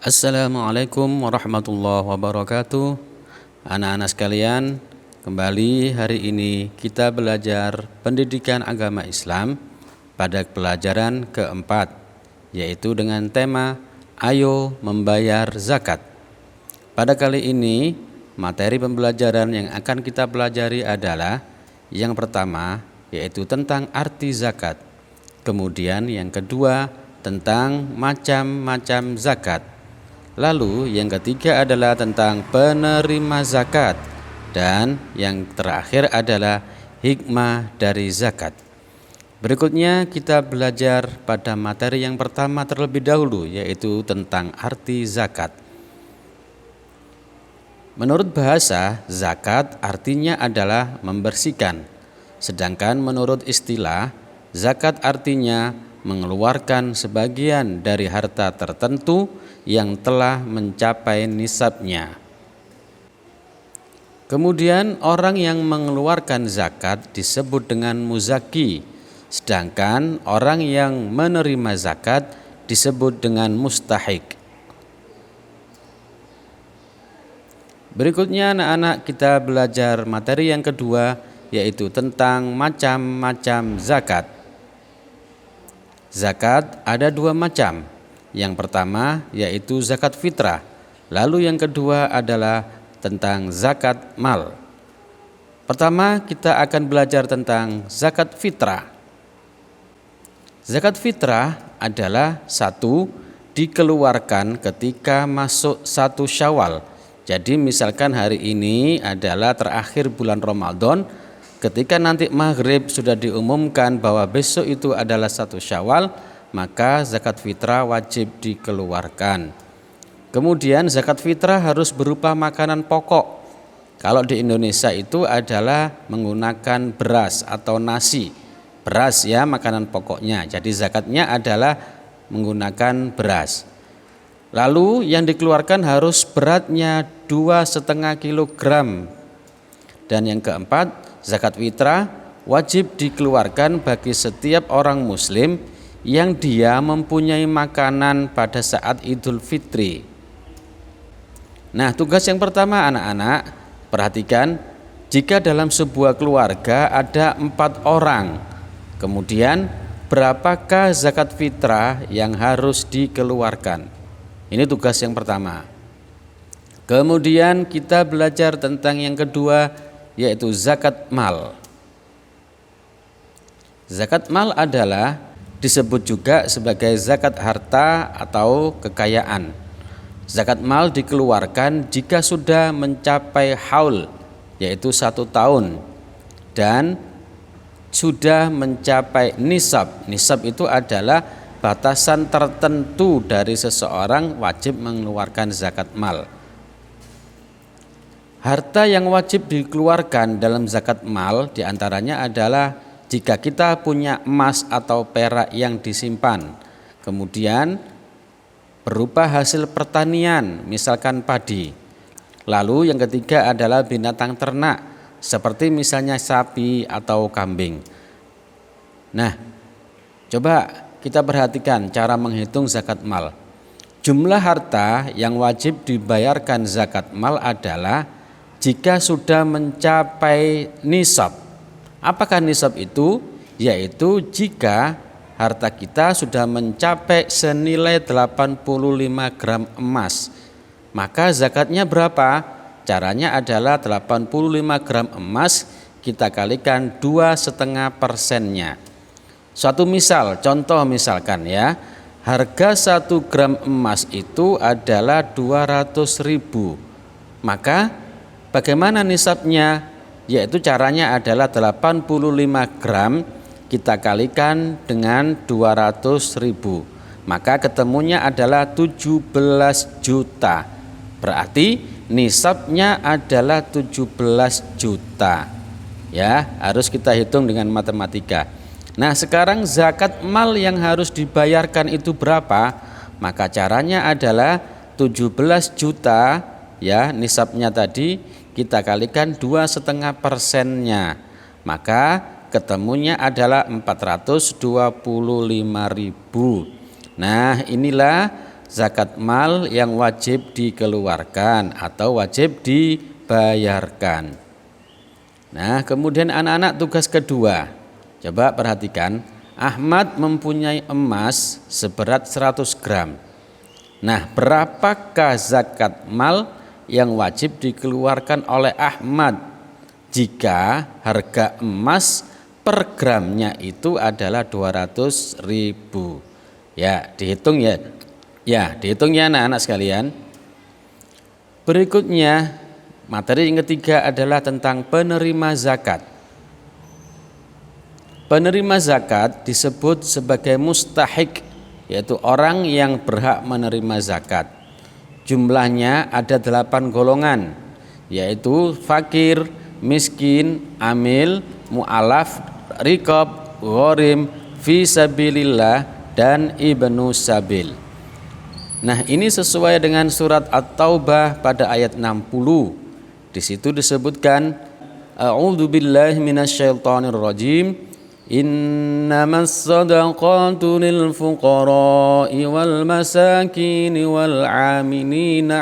Assalamualaikum warahmatullahi wabarakatuh. Anak-anak sekalian, kembali hari ini kita belajar pendidikan agama Islam pada pelajaran keempat, yaitu dengan tema Ayo Membayar Zakat. Pada kali ini, materi pembelajaran yang akan kita pelajari adalah yang pertama, yaitu tentang arti zakat. Kemudian yang kedua, tentang macam-macam zakat. Lalu yang ketiga adalah tentang penerima zakat, dan yang terakhir adalah hikmah dari zakat. Berikutnya kita belajar pada materi yang pertama terlebih dahulu, yaitu tentang arti zakat. Menurut bahasa, zakat artinya adalah membersihkan. Sedangkan menurut istilah, zakat artinya mengeluarkan sebagian dari harta tertentu yang telah mencapai nisabnya. Kemudian orang yang mengeluarkan zakat disebut dengan muzaki, sedangkan orang yang menerima zakat disebut dengan mustahik. Berikutnya anak-anak kita belajar materi yang kedua, yaitu tentang macam-macam zakat. Zakat ada dua macam. Yang pertama yaitu zakat fitrah. Lalu yang kedua adalah tentang zakat mal. Pertama kita akan belajar tentang zakat fitrah. Zakat fitrah adalah satu, dikeluarkan ketika masuk 1 Syawal. Jadi misalkan hari ini adalah terakhir bulan Ramadan, ketika nanti maghrib sudah diumumkan bahwa besok itu adalah 1 Syawal, maka zakat fitrah wajib dikeluarkan. Kemudian zakat fitrah harus berupa makanan pokok. Kalau di Indonesia itu adalah menggunakan beras atau nasi. Beras ya makanan pokoknya. Jadi zakatnya adalah menggunakan beras. Lalu yang dikeluarkan harus beratnya 2,5 kilogram. Dan yang keempat, zakat fitrah wajib dikeluarkan bagi setiap orang muslim yang dia mempunyai makanan pada saat Idul Fitri. Nah, tugas yang pertama anak-anak, perhatikan, jika dalam sebuah keluarga ada 4 orang, kemudian berapakah zakat fitrah yang harus dikeluarkan? Ini tugas yang pertama. Kemudian kita belajar tentang yang kedua, yaitu zakat mal. Zakat mal adalah disebut juga sebagai zakat harta atau kekayaan. Zakat mal dikeluarkan jika sudah mencapai haul, yaitu 1 tahun, dan sudah mencapai nisab. Nisab itu adalah batasan tertentu dari seseorang wajib mengeluarkan zakat mal. Harta yang wajib dikeluarkan dalam zakat mal diantaranya adalah jika kita punya emas atau perak yang disimpan, kemudian berupa hasil pertanian, misalkan padi. Lalu yang ketiga adalah binatang ternak, seperti misalnya sapi atau kambing. Nah, coba kita perhatikan cara menghitung zakat mal. Jumlah harta yang wajib dibayarkan zakat mal adalah jika sudah mencapai nisab. Apakah nisab itu? Yaitu jika harta kita sudah mencapai senilai 85 gram emas. Maka zakatnya berapa? Caranya adalah 85 gram emas kita kalikan 2,5%-nya. Suatu misal, contoh misalkan ya, harga 1 gram emas itu adalah 200.000. Maka bagaimana nisabnya? Yaitu caranya adalah 85 gram kita kalikan dengan 200.000. Maka ketemunya adalah 17 juta. Berarti nisabnya adalah 17 juta. Ya, harus kita hitung dengan matematika. Nah, sekarang zakat mal yang harus dibayarkan itu berapa? Maka caranya adalah 17 juta ya, nisabnya tadi kita kalikan 2,5%-nya, maka ketemunya adalah 425.000. Nah, inilah zakat mal yang wajib dikeluarkan atau wajib dibayarkan. Nah, kemudian anak-anak tugas kedua. Coba perhatikan, Ahmad mempunyai emas seberat 100 gram. Nah, berapakah zakat mal yang wajib dikeluarkan oleh Ahmad jika harga emas per gramnya itu adalah 200.000? Ya, dihitung ya. Ya, dihitung ya anak-anak sekalian. Berikutnya, materi yang ketiga adalah tentang penerima zakat. Penerima zakat disebut sebagai mustahik, yaitu orang yang berhak menerima zakat. Jumlahnya ada 8 golongan, yaitu fakir, miskin, amil, mu'alaf, riqab, gharim, fisabilillah, dan ibnu sabil. Nah, ini sesuai dengan surat At-Taubah pada ayat 60. Di situ disebutkan, A'udzubillahi minasyaitonirrajim. Innamas shadaqatu lil fuqara'i wal masakin wal 'amilina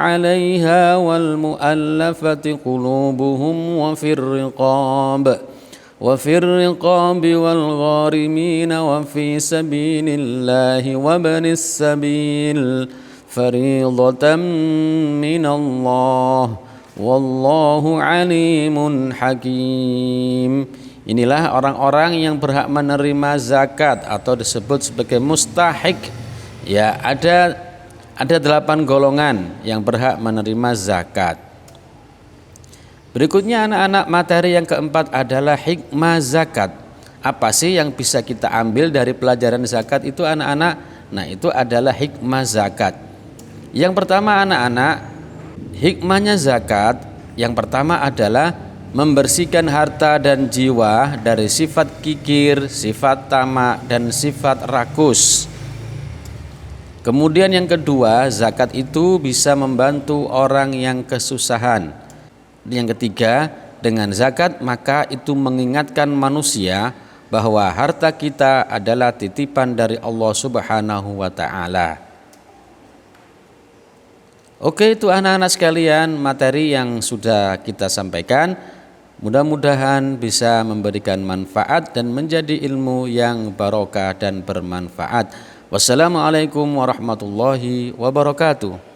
'alaiha wal mu'allafati qulubuhum wa fir riqab wal gharimin wa fi sabilillahi wa banis sabil fariidatan minallah wallahu alimun hakim. Inilah orang-orang yang berhak menerima zakat atau disebut sebagai mustahik. Ya, ada 8 golongan yang berhak menerima zakat. Berikutnya anak-anak, materi yang keempat adalah hikmah zakat. Apa sih yang bisa kita ambil dari pelajaran zakat itu anak-anak? Nah, itu adalah hikmah zakat. Yang pertama anak-anak, hikmahnya zakat yang pertama adalah membersihkan harta dan jiwa dari sifat kikir, sifat tamak, dan sifat rakus. Kemudian yang kedua, zakat itu bisa membantu orang yang kesusahan. Yang ketiga, dengan zakat maka itu mengingatkan manusia bahwa harta kita adalah titipan dari Allah Subhanahu wa ta'ala. Oke, itu anak-anak sekalian materi yang sudah kita sampaikan. Mudah-mudahan bisa memberikan manfaat dan menjadi ilmu yang barokah dan bermanfaat. Wassalamualaikum warahmatullahi wabarakatuh.